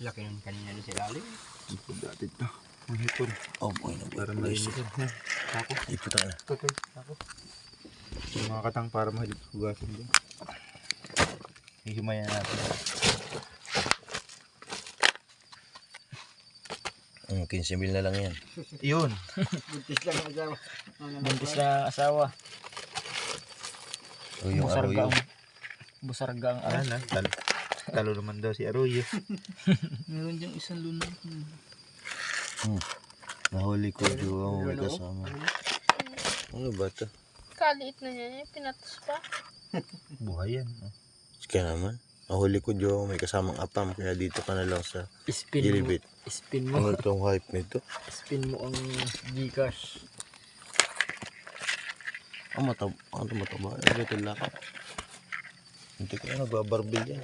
Laki ng kanina doon sa ilalim. Ipod natin ito. Ang hipon. Oh boy, Para malinis yun. Ako. ipod na. Tutoy. Ako. Yung mga katang para mahilig hugasan din. Hihimayan natin. 15 mil na lang yan. Yun. Buntis lang ang asawa. Buntis na asawa. O yung arroyo. Busarga ang Ayan lang. Talo naman daw si Arroyo. Meron diyang isang luna. Nahuli ko yung may kasama. Ano ba ito? Kaliit na niya, pinatas pa. Buhay yan. Kaya naman. Nahuli ko yung may kasamang apam. Kaya dito ka na lang sa Spin mo. ilibit. Spin mo. Ano itong hype nito? Spin mo ang Gcash. Ano mataba? Ano ito laka? Hindi ko na nagbabarbil yan.